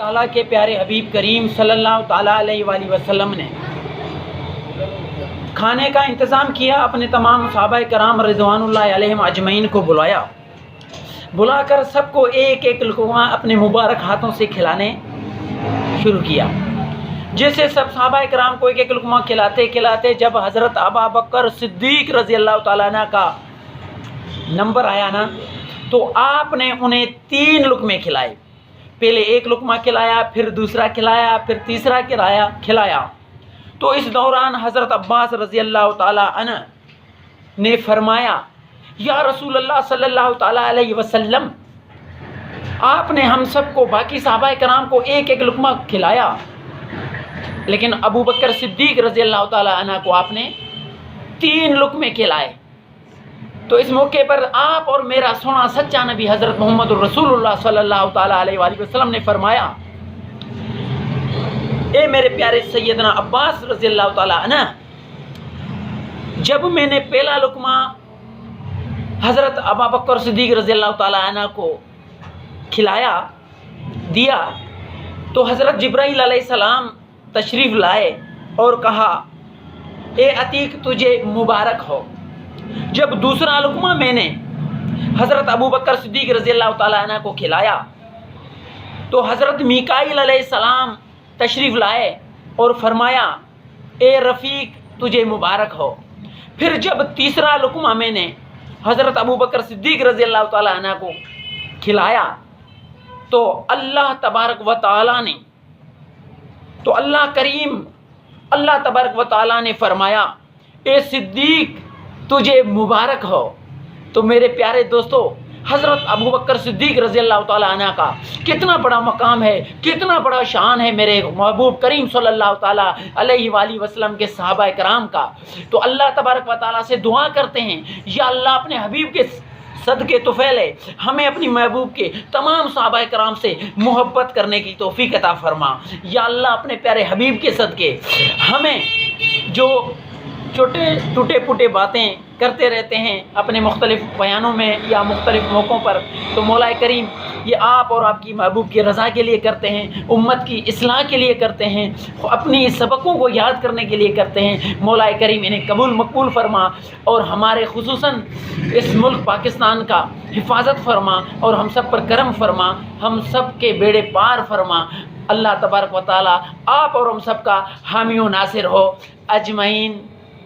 ताला के प्यारे हबीब करीम सल्लल्लाहु ताला अलैहि वाली वसल्लम ने खाने का इंतज़ाम किया, अपने तमाम सहाबा कराम रिज़वानुल्लाहि अलैहिम अजमईन को बुलाकर सबको एक एक लुक़मा अपने मुबारक हाथों से खिलाने शुरू किया। जैसे सब सहाबा कराम को एक एक लुक़मा खिलाते खिलाते जब हज़रत अबू बकर सिद्दीक़ रज़ी अल्लाह ताला अन्हु का नंबर आया ना, तो आपने उन्हें 3 लुक़मे खिलाए। पहले एक लुक़मा खिलाया, फिर दूसरा खिलाया, फिर तीसरा खिलाया। तो इस दौरान हज़रत अब्बास रज़ी अल्लाह ताला अन्हु ने फरमाया, या रसूल अल्लाह सल्लल्लाहु ताला अलैहि वसल्लम, आपने हम सबको बाकी सहाबा कराम को एक एक लुक़मा खिलाया, लेकिन अबू बकर सिद्दीक़ रज़ी अल्लाह ताला अन्हु को आपने 3 लुक़मे खिलाए। तो इस मौके पर आप और मेरा सोना सच्चा नबी हज़रत मोहम्मद रसूलुल्लाह सल्लल्लाहु ताला अलैहि वसल्लम ने फरमाया, ए मेरे प्यारे सैयदना अब्बास रज़ी अल्लाह ताला अन्हु, जब मैंने पहला लुक़मा हज़रत अबू बकर सिद्दीक़ रज़ी अल्लाह ताला अन्हु को दिया, तो हज़रत जिब्राईल अलैहिस्सलाम तशरीफ़ लाए और कहा, ए अतीक तुझे मुबारक हो। जब दूसरा लुक़मा मैंने हज़रत अबू बकर सिद्दीक़ रज़ी अल्लाह ताला अन्हु को खिलाया, तो हज़रत मीकाईल अलैहिस्सलाम तशरीफ़ लाए और फरमाया, ए रफ़ीक तुझे मुबारक हो। फिर जब तीसरा लुक़मा मैंने हज़रत अबू बकर सिद्दीक़ रज़ी अल्लाह ताला अन्हु को खिलाया, तो अल्लाह तबारक व तआला ने अल्लाह तबारक व तआला ने फरमाया, ए सिद्दीक़ तुझे मुबारक हो। तो मेरे प्यारे दोस्तों, हज़रत अबू बकर सिद्दीक़ रज़ी अल्लाह ताला अन्हु का कितना बड़ा मकाम है, कितना बड़ा शान है मेरे महबूब करीम सल्लल्लाहु ताला अलैहि वाली वसल्लम के सहाबा कराम का। तो अल्लाह तबारक व तआला से दुआ करते हैं, या अल्लाह अपने हबीब के सदके तुफ़ैल है, हमें अपनी महबूब के तमाम सहाबा कराम से मोहब्बत करने की तौफ़ीक़ अता फ़रमा। या अल्लाह अपने प्यारे हबीब के सदके हमें जो छोटे टूटे फूटे बातें करते रहते हैं अपने मुख्तलिफ़ बयानों में या मुख्तलिफ़ मौक़ों पर, तो मौला करीम ये आप और आपकी महबूब की रज़ा के लिए करते हैं, उम्मत की इस्लाह के लिए करते हैं, अपनी सबकों को याद करने के लिए करते हैं। मौला करीम इन्हें कबूल मकबूल फरमा और हमारे खुसूसन इस मुल्क पाकिस्तान का हिफाजत फरमा और हम सब पर करम फरमा, हम सब के बेड़े पार फरमा। अल्लाह तबारक व तआला आप और हम सब का हामी व नासिर हो अजमईन।